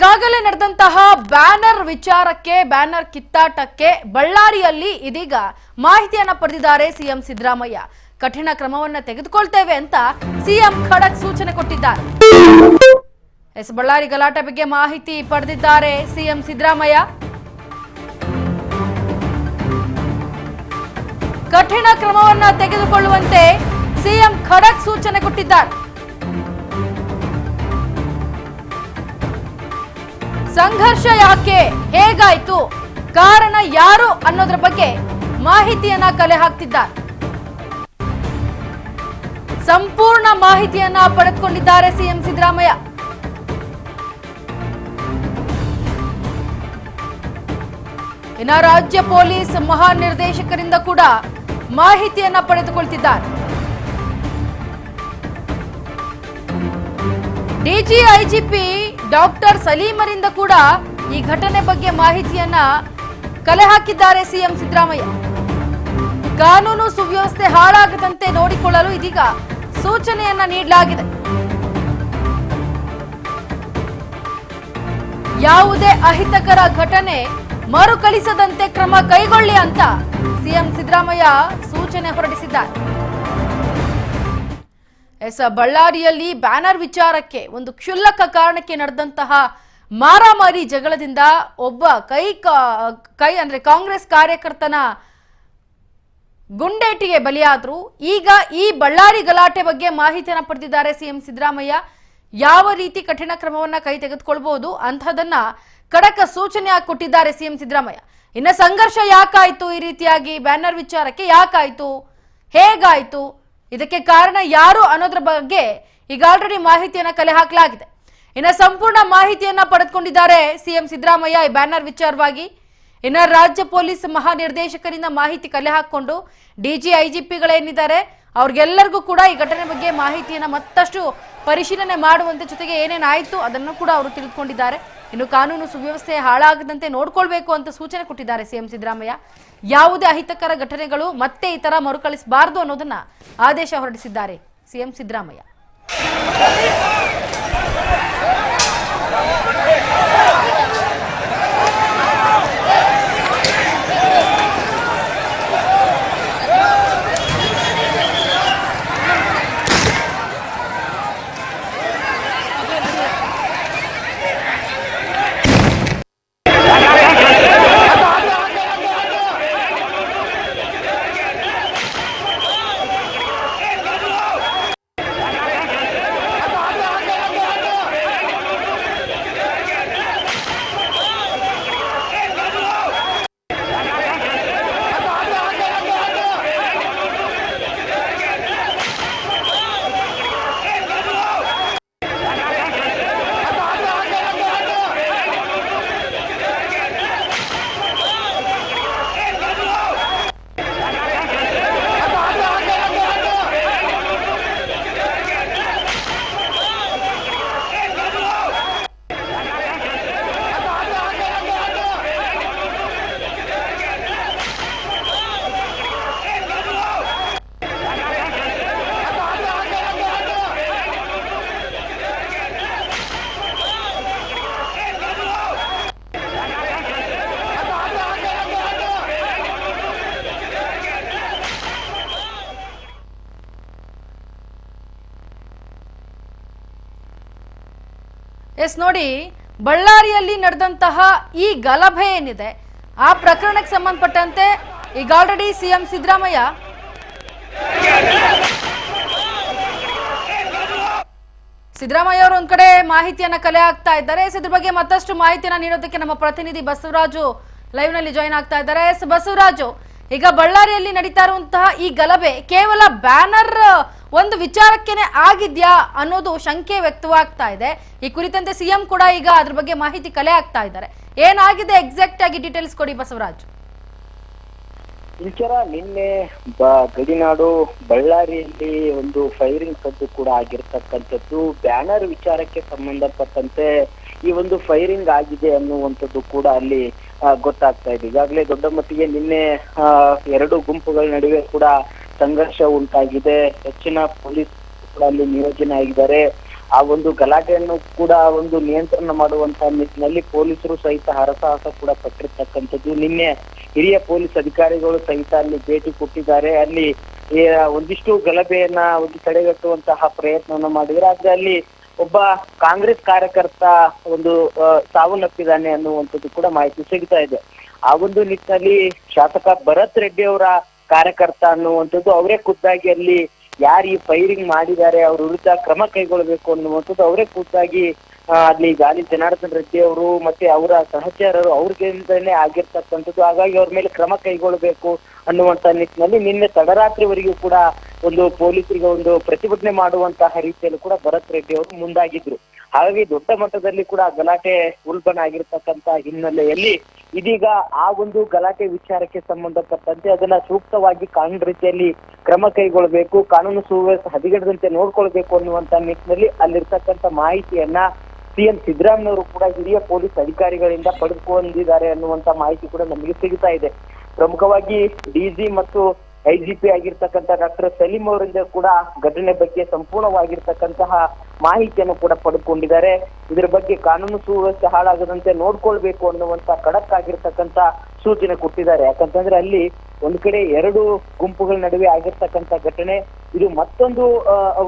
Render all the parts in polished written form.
ಈಗಾಗಲೇ ನಡೆದಂತಹ ಬ್ಯಾನರ್ ವಿಚಾರಕ್ಕೆ ಬ್ಯಾನರ್ ಕಿತ್ತಾಟಕ್ಕೆ ಬಳ್ಳಾರಿಯಲ್ಲಿ ಇದೀಗ ಮಾಹಿತಿಯನ್ನ ಪಡೆದಿದ್ದಾರೆ ಸಿಎಂ ಸಿದ್ದರಾಮಯ್ಯ. ಕಠಿಣ ಕ್ರಮವನ್ನ ತೆಗೆದುಕೊಳ್ಳುತ್ತೇವೆ ಅಂತ ಸಿಎಂ ಖಡಕ್ ಸೂಚನೆ ಕೊಟ್ಟಿದ್ದಾರೆ. ಬಳ್ಳಾರಿ ಗಲಾಟೆ ಬಗ್ಗೆ ಮಾಹಿತಿ ಪಡೆದಿದ್ದಾರೆ ಸಿಎಂ ಸಿದ್ದರಾಮಯ್ಯ. ಕಠಿಣ ಕ್ರಮವನ್ನ ತೆಗೆದುಕೊಳ್ಳುವಂತೆ ಸಿಎಂ ಖಡಕ್ ಸೂಚನೆ ಕೊಟ್ಟಿದ್ದಾರೆ. ಸಂಘರ್ಷ ಯಾಕೆ, ಹೇಗಾಯ್ತು, ಕಾರಣ ಯಾರು ಅನ್ನೋದ್ರ ಬಗ್ಗೆ ಮಾಹಿತಿಯನ್ನ ಕಲೆ ಹಾಕ್ತಿದ್ದಾರೆ. ಸಂಪೂರ್ಣ ಮಾಹಿತಿಯನ್ನ ಪಡೆದುಕೊಂಡಿದ್ದಾರೆ ಸಿಎಂ ಸಿದ್ದರಾಮಯ್ಯ. ಇನ್ನು ರಾಜ್ಯ ಪೊಲೀಸ್ ಮಹಾನಿರ್ದೇಶಕರಿಂದ ಕೂಡ ಮಾಹಿತಿಯನ್ನ ಪಡೆದುಕೊಳ್ತಿದ್ದಾರೆ. ಡಿಜಿಐಜಿಪಿ ಡಾಕ್ಟರ್ ಸಲೀಮರಿಂದ ಕೂಡ ಈ ಘಟನೆ ಬಗ್ಗೆ ಮಾಹಿತಿಯನ್ನ ಕಲೆ ಹಾಕಿದ್ದಾರೆ ಸಿಎಂ ಸಿದ್ದರಾಮಯ್ಯ. ಕಾನೂನು ಸುವ್ಯವಸ್ಥೆ ಹಾಳಾಗದಂತೆ ನೋಡಿಕೊಳ್ಳಲು ಇದೀಗ ಸೂಚನೆಯನ್ನ ನೀಡಲಾಗಿದೆ. ಯಾವುದೇ ಅಹಿತಕರ ಘಟನೆ ಮರುಕಳಿಸದಂತೆ ಕ್ರಮ ಕೈಗೊಳ್ಳಿ ಅಂತ ಸಿಎಂ ಸಿದ್ದರಾಮಯ್ಯ ಸೂಚನೆ ಹೊರಡಿಸಿದ್ದಾರೆ. ಬಳ್ಳಾರಿಯಲ್ಲಿ ಬ್ಯಾನರ್ ವಿಚಾರಕ್ಕೆ ಒಂದು ಕ್ಷುಲ್ಲಕ ಕಾರಣಕ್ಕೆ ನಡೆದಂತಹ ಮಾರಾಮಾರಿ ಜಗಳದಿಂದ ಒಬ್ಬ ಕೈ ಅಂದ್ರೆ ಕಾಂಗ್ರೆಸ್ ಕಾರ್ಯಕರ್ತನ ಗುಂಡೇಟಿಗೆ ಬಲಿಯಾದ್ರು. ಈಗ ಈ ಬಳ್ಳಾರಿ ಗಲಾಟೆ ಬಗ್ಗೆ ಮಾಹಿತಿಯನ್ನ ಪಡೆದಿದ್ದಾರೆ ಸಿಎಂ ಸಿದ್ದರಾಮಯ್ಯ. ಯಾವ ರೀತಿ ಕಠಿಣ ಕ್ರಮವನ್ನ ಕೈ ತೆಗೆದುಕೊಳ್ಬಹುದು ಅಂತಹದನ್ನ ಖಡಕ್ ಸೂಚನೆ ಕೊಟ್ಟಿದ್ದಾರೆ ಸಿಎಂ ಸಿದ್ದರಾಮಯ್ಯ. ಇನ್ನ ಸಂಘರ್ಷ ಯಾಕಾಯ್ತು, ಈ ರೀತಿಯಾಗಿ ಬ್ಯಾನರ್ ವಿಚಾರಕ್ಕೆ ಯಾಕಾಯ್ತು, ಹೇಗಾಯ್ತು, ಇದಕ್ಕೆ ಕಾರಣ ಯಾರು ಅನ್ನೋದ್ರ ಬಗ್ಗೆ ಈಗ ಆಲ್ರೆಡಿ ಮಾಹಿತಿಯನ್ನ ಕಲೆ ಹಾಕಲಾಗಿದೆ. ಇನ್ನು ಸಂಪೂರ್ಣ ಮಾಹಿತಿಯನ್ನ ಪಡೆದುಕೊಂಡಿದ್ದಾರೆ ಸಿಎಂ ಸಿದ್ದರಾಮಯ್ಯ ಈ ಬ್ಯಾನರ್ ವಿಚಾರವಾಗಿ. ಇನ್ನು ರಾಜ್ಯ ಪೊಲೀಸ್ ಮಹಾನಿರ್ದೇಶಕರಿಂದ ಮಾಹಿತಿ ಕಲೆ ಹಾಕೊಂಡು ಡಿಜಿಐಜಿಪಿಗಳೇನಿದ್ದಾರೆ ಅವ್ರಿಗೆಲ್ಲರಿಗೂ ಕೂಡ ಈ ಘಟನೆ ಬಗ್ಗೆ ಮಾಹಿತಿಯನ್ನ ಮತ್ತಷ್ಟು ಪರಿಶೀಲನೆ ಮಾಡುವಂತೆ, ಜೊತೆಗೆ ಏನೇನಾಯ್ತು ಅದನ್ನು ಕೂಡ ಅವರು ತಿಳಿದುಕೊಂಡಿದ್ದಾರೆ. ಇನ್ನು ಕಾನೂನು ಸುವ್ಯವಸ್ಥೆ ಹಾಳಾಗದಂತೆ ನೋಡ್ಕೊಳ್ಬೇಕು ಅಂತ ಸೂಚನೆ ಕೊಟ್ಟಿದ್ದಾರೆ ಸಿಎಂ ಸಿದ್ದರಾಮಯ್ಯ. ಯಾವುದೇ ಅಹಿತಕರ ಘಟನೆಗಳು ಮತ್ತೆ ಈ ತರ ಮರುಕಳಿಸಬಾರದು ಅನ್ನೋದನ್ನ ಆದೇಶ ಹೊರಡಿಸಿದ್ದಾರೆ ಸಿಎಂ ಸಿದ್ದರಾಮಯ್ಯ. ನೋಡಿ, ಬಳ್ಳಾರಿಯಲ್ಲಿ ನಡೆದಂತಹ ಈ ಗಲಭೆ ಏನಿದೆ ಆ ಪ್ರಕರಣಕ್ಕೆ ಸಂಬಂಧಪಟ್ಟಂತೆ ಈಗ ಆಲ್ರೆಡಿ ಸಿಎಂ ಸಿದ್ದರಾಮಯ್ಯ ಅವರು ಒಂದ್ ಕಡೆ ಮಾಹಿತಿಯನ್ನ ಕಲೆ ಹಾಕ್ತಾ ಇದ್ದಾರೆ. ಇದ್ರ ಬಗ್ಗೆ ಮತ್ತಷ್ಟು ಮಾಹಿತಿಯನ್ನ ನೀಡೋದಕ್ಕೆ ನಮ್ಮ ಪ್ರತಿನಿಧಿ ಬಸವರಾಜು ಲೈವ್ ನಲ್ಲಿ ಜಾಯಿನ್ ಆಗ್ತಾ ಇದ್ದಾರೆ. ಬಸವರಾಜು, ಈಗ ಬಳ್ಳಾರಿಯಲ್ಲಿ ನಡೀತಾ ಇರುವಂತಹ ಈ ಗಲಭೆ ಕೇವಲ ಬ್ಯಾನರ್ ಒಂದು ವಿಚಾರಕ್ಕೇನೆ ಆಗಿದ್ಯಾ ಅನ್ನೋದು ಶಂಕೆ ವ್ಯಕ್ತವಾಗ್ತಾ ಇದೆ. ಈ ಕುರಿತಂತೆ ಸಿಎಂ ಕೂಡ ಈಗ ಅದ್ರ ಬಗ್ಗೆ ಮಾಹಿತಿ ಕಲೆ ಹಾಕ್ತಾ ಇದ್ದಾರೆ. ಏನಾಗಿದೆ ಎಕ್ಸಾಕ್ಟ್ ಆಗಿ ಡೀಟೇಲ್ಸ್ ಕೊಡಿ ಬಸವರಾಜ್. ವಿಚಾರ ನಿನ್ನೆ ಗಡಿನಾಡು ಬಳ್ಳಾರಿಯಲ್ಲಿ ಒಂದು ಫೈರಿಂಗ್ ಸದ್ದು ಕೂಡ ಆಗಿರ್ತಕ್ಕಂಥದ್ದು. ಬ್ಯಾನರ್ ವಿಚಾರಕ್ಕೆ ಸಂಬಂಧಪಟ್ಟಂತೆ ಈ ಒಂದು ಫೈರಿಂಗ್ ಆಗಿದೆ ಅನ್ನುವಂಥದ್ದು ಕೂಡ ಅಲ್ಲಿ ಗೊತ್ತಾಗ್ತಾ ಇದೆ. ಈಗಾಗಲೇ ದೊಡ್ಡ ಮಟ್ಟಿಗೆ ನಿನ್ನೆ ಎರಡು ಗುಂಪುಗಳ ನಡುವೆ ಕೂಡ ಸಂಘರ್ಷ ಉಂಟಾಗಿದೆ. ಹೆಚ್ಚಿನ ಪೊಲೀಸ್ ಅಲ್ಲಿ ನಿಯೋಜನೆ ಆಗಿದ್ದಾರೆ. ಆ ಒಂದು ಗಲಾಟೆಯನ್ನು ಕೂಡ ಒಂದು ನಿಯಂತ್ರಣ ಮಾಡುವಂತಹ ನಿಟ್ಟಿನಲ್ಲಿ ಪೊಲೀಸರು ಸಹಿತ ಹರಸಾಹಸ ಕೂಡ ಪಟ್ಟಿರ್ತಕ್ಕಂಥದ್ದು. ನಿನ್ನೆ ಹಿರಿಯ ಪೊಲೀಸ್ ಅಧಿಕಾರಿಗಳು ಸಹಿತ ಅಲ್ಲಿ ಭೇಟಿ ಕೊಟ್ಟಿದ್ದಾರೆ. ಅಲ್ಲಿ ಒಂದಿಷ್ಟು ಗಲಭೆಯನ್ನ ಒಂದು ತಡೆಗಟ್ಟುವಂತಹ ಪ್ರಯತ್ನವನ್ನ ಮಾಡಿದರೆ, ಆದ್ರೆ ಅಲ್ಲಿ ಒಬ್ಬ ಕಾಂಗ್ರೆಸ್ ಕಾರ್ಯಕರ್ತ ಒಂದು ಸಾವನ್ನಪ್ಪಿದ್ದಾನೆ ಅನ್ನುವಂಥದ್ದು ಕೂಡ ಮಾಹಿತಿ ಸಿಗ್ತಾ ಇದೆ. ಆ ಒಂದು ನಿಟ್ಟಿನಲ್ಲಿ ಶಾಸಕ ಭರತ್ ರೆಡ್ಡಿ ಅವರ ಕಾರ್ಯಕರ್ತ ಅನ್ನುವಂಥದ್ದು ಅವರೇ ಖುದ್ದಾಗಿ ಅಲ್ಲಿ ಯಾರು ಈ ಫೈರಿಂಗ್ ಮಾಡಿದ್ದಾರೆ ಅವ್ರ ವಿರುದ್ಧ ಕ್ರಮ ಕೈಗೊಳ್ಳಬೇಕು ಅನ್ನುವಂಥದ್ದು ಅವರೇ ಖುದ್ದಾಗಿ ಅಲ್ಲಿ ಗಾಲಿ ಜನಾರ್ದನ್ ರೆಡ್ಡಿ ಅವರು ಮತ್ತೆ ಅವರ ಸಹಚರರು ಅವ್ರಿಗಿಂದನೇ ಆಗಿರ್ತಕ್ಕಂಥದ್ದು. ಹಾಗಾಗಿ ಅವ್ರ ಮೇಲೆ ಕ್ರಮ ಕೈಗೊಳ್ಳಬೇಕು ಅನ್ನುವಂತ ನಿಟ್ಟಿನಲ್ಲಿ ನಿನ್ನೆ ತಡರಾತ್ರಿವರೆಗೂ ಕೂಡ ಒಂದು ಪೊಲೀಸರಿಗೆ ಒಂದು ಪ್ರತಿಭಟನೆ ಮಾಡುವಂತಹ ರೀತಿಯಲ್ಲೂ ಕೂಡ ಭರತ್ ರೆಡ್ಡಿ ಅವರು ಮುಂದಾಗಿದ್ರು. ಹಾಗಾಗಿ ದೊಡ್ಡ ಮಟ್ಟದಲ್ಲಿ ಕೂಡ ಗಲಾಟೆ ಉಲ್ಬಣ ಆಗಿರ್ತಕ್ಕಂತ ಹಿನ್ನೆಲೆಯಲ್ಲಿ ಇದೀಗ ಆ ಒಂದು ಗಲಾಟೆ ವಿಚಾರಕ್ಕೆ ಸಂಬಂಧಪಟ್ಟಂತೆ ಅದನ್ನ ಸೂಕ್ತವಾಗಿ ಕಾನೂನು ರೀತಿಯಲ್ಲಿ ಕ್ರಮ ಕೈಗೊಳ್ಳಬೇಕು, ಕಾನೂನು ಸುವ್ಯವಸ್ಥೆ ಹದಗೆಡದಂತೆ ನೋಡ್ಕೊಳ್ಬೇಕು ಅನ್ನುವಂತ ನಿಟ್ಟಿನಲ್ಲಿ ಅಲ್ಲಿರ್ತಕ್ಕಂಥ ಮಾಹಿತಿಯನ್ನ ಸಿಎಂ ಸಿದ್ದರಾಮಯ್ಯವರು ಕೂಡ ಹಿರಿಯ ಪೊಲೀಸ್ ಅಧಿಕಾರಿಗಳಿಂದ ಪಡೆದುಕೊಂಡಿದ್ದಾರೆ ಅನ್ನುವಂತ ಮಾಹಿತಿ ಕೂಡ ನಮಗೆ ಸಿಗ್ತಾ ಇದೆ. ಪ್ರಮುಖವಾಗಿ ಡಿಜಿ ಮತ್ತು ಐಜಿಪಿ ಆಗಿರ್ತಕ್ಕಂಥ ಡಾಕ್ಟರ್ ಸಲೀಂ ಅವರಿಂದ ಕೂಡ ಘಟನೆ ಬಗ್ಗೆ ಸಂಪೂರ್ಣವಾಗಿರ್ತಕ್ಕಂತಹ ಮಾಹಿತಿಯನ್ನು ಕೂಡ ಪಡೆದುಕೊಂಡಿದ್ದಾರೆ. ಇದರ ಬಗ್ಗೆ ಕಾನೂನು ಸುವ್ಯವಸ್ಥೆ ಹಾಳಾಗದಂತೆ ನೋಡ್ಕೊಳ್ಬೇಕು ಅನ್ನುವಂತ ಖಡಕ್ ಆಗಿರ್ತಕ್ಕಂತ ಸೂಚನೆ ಕೊಟ್ಟಿದ್ದಾರೆ. ಯಾಕಂತಂದ್ರೆ ಅಲ್ಲಿ ಒಂದ್ ಕಡೆ ಎರಡು ಗುಂಪುಗಳ ನಡುವೆ ಆಗಿರ್ತಕ್ಕಂಥ ಘಟನೆ, ಇದು ಮತ್ತೊಂದು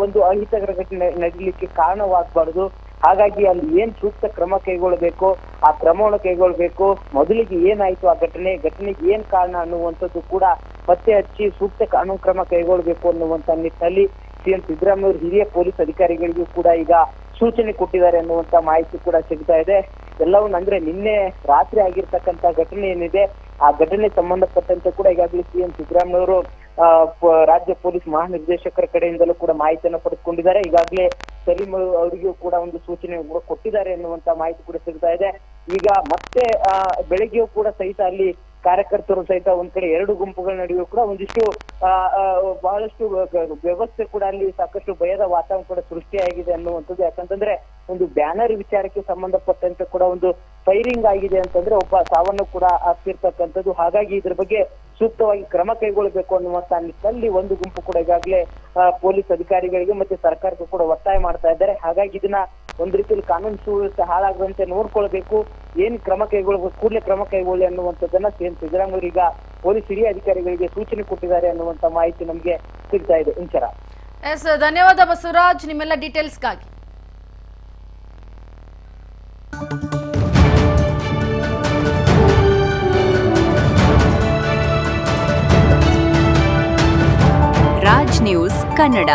ಒಂದು ಅಹಿತಕರ ಘಟನೆ ನಡೀಲಿಕ್ಕೆ ಕಾರಣವಾಗಬಾರದು. ಹಾಗಾಗಿ ಅಲ್ಲಿ ಏನ್ ಸೂಕ್ತ ಕ್ರಮ ಕೈಗೊಳ್ಳಬೇಕು ಆ ಕ್ರಮವನ್ನು ಕೈಗೊಳ್ಬೇಕು. ಮೊದಲಿಗೆ ಏನಾಯ್ತು ಆ ಘಟನೆಗೆ ಏನ್ ಕಾರಣ ಅನ್ನುವಂಥದ್ದು ಕೂಡ ಪತ್ತೆ ಹಚ್ಚಿ ಸೂಕ್ತ ಕಾನೂನು ಕ್ರಮ ಕೈಗೊಳ್ಳಬೇಕು ಅನ್ನುವಂತ ನಿಟ್ಟಿನಲ್ಲಿ ಸಿಎಂ ಸಿದ್ದರಾಮಯ್ಯ ಹಿರಿಯ ಪೊಲೀಸ್ ಅಧಿಕಾರಿಗಳಿಗೂ ಕೂಡ ಈಗ ಸೂಚನೆ ಕೊಟ್ಟಿದ್ದಾರೆ ಅನ್ನುವಂತ ಮಾಹಿತಿ ಕೂಡ ಸಿಗ್ತಾ ಇದೆ. ಎಲ್ಲವನ್ನ ಅಂದ್ರೆ ನಿನ್ನೆ ರಾತ್ರಿ ಆಗಿರ್ತಕ್ಕಂಥ ಘಟನೆ ಏನಿದೆ ಆ ಘಟನೆ ಸಂಬಂಧಪಟ್ಟಂತೆ ಕೂಡ ಈಗಾಗಲೇ ಸಿಎಂ ಸಿದ್ದರಾಮಯ್ಯವರು ರಾಜ್ಯ ಪೊಲೀಸ್ ಮಹಾನಿರ್ದೇಶಕರ ಕಡೆಯಿಂದಲೂ ಕೂಡ ಮಾಹಿತಿಯನ್ನು ಪಡೆದುಕೊಂಡಿದ್ದಾರೆ. ಈಗಾಗಲೇ ಸಲೀಂ ಅವರಿಗೂ ಕೂಡ ಒಂದು ಸೂಚನೆ ಕೂಡ ಕೊಟ್ಟಿದ್ದಾರೆ ಎನ್ನುವಂತ ಮಾಹಿತಿ ಕೂಡ ಸಿಗ್ತಾ ಇದೆ. ಈಗ ಮತ್ತೆ ಬೆಳಗ್ಗೆಯೂ ಕೂಡ ಸಹಿತ ಅಲ್ಲಿ ಕಾರ್ಯಕರ್ತರು ಸಹಿತ ಒಂದ್ ಕಡೆ ಎರಡು ಗುಂಪುಗಳ ನಡುವೆ ಕೂಡ ಒಂದಿಷ್ಟು ಬಹಳಷ್ಟು ವ್ಯವಸ್ಥೆ ಕೂಡ ಅಲ್ಲಿ ಸಾಕಷ್ಟು ಭಯದ ವಾತಾವರಣ ಕೂಡ ಸೃಷ್ಟಿಯಾಗಿದೆ ಅನ್ನುವಂಥದ್ದು. ಯಾಕಂತಂದ್ರೆ ಒಂದು ಬ್ಯಾನರ್ ವಿಚಾರಕ್ಕೆ ಸಂಬಂಧಪಟ್ಟಂತೆ ಕೂಡ ಒಂದು ಫೈರಿಂಗ್ ಆಗಿದೆ ಅಂತಂದ್ರೆ ಒಬ್ಬ ಸಾವನ್ನು ಕೂಡ ಆಗ್ತಿರ್ತಕ್ಕಂಥದ್ದು. ಹಾಗಾಗಿ ಇದ್ರ ಬಗ್ಗೆ ಸೂಕ್ತವಾಗಿ ಕ್ರಮ ಕೈಗೊಳ್ಳಬೇಕು ಅನ್ನುವಂತ ನಿಟ್ಟಿನಲ್ಲಿ ಒಂದು ಗುಂಪು ಕೂಡ ಈಗಾಗಲೇ ಪೊಲೀಸ್ ಅಧಿಕಾರಿಗಳಿಗೆ ಮತ್ತೆ ಸರ್ಕಾರಕ್ಕೂ ಕೂಡ ಒತ್ತಾಯ ಮಾಡ್ತಾ ಇದ್ದಾರೆ. ಹಾಗಾಗಿ ಇದನ್ನ ಒಂದ್ ರೀತಿಯಲ್ಲಿ ಕಾನೂನು ಸುವ್ಯವಸ್ಥೆ ಹಾಳಾಗದಂತೆ ನೋಡ್ಕೊಳ್ಬೇಕು, ಏನ್ ಕ್ರಮ ಕೈಗೊಳ್ಳಬೇಕು ಕೂಡಲೇ ಕ್ರಮ ಕೈಗೊಳ್ಳಿ ಅನ್ನುವಂಥದ್ದನ್ನ ಸಿಎಂ ಸಿದ್ದರಾಮಯ್ಯ ಈಗ ಪೊಲೀಸ್ ಹಿರಿಯ ಅಧಿಕಾರಿಗಳಿಗೆ ಸೂಚನೆ ಕೊಟ್ಟಿದ್ದಾರೆ ಅನ್ನುವಂತ ಮಾಹಿತಿ ನಮ್ಗೆ ಸಿಗ್ತಾ ಇದೆ. ಇಂಚರ ಎಸ್, ಧನ್ಯವಾದ ಬಸವರಾಜ್ ನಿಮ್ಮೆಲ್ಲ ಡೀಟೇಲ್ಸ್ಗಾಗಿ. ರಾಜ್ ನ್ಯೂಸ್ ಕನ್ನಡ.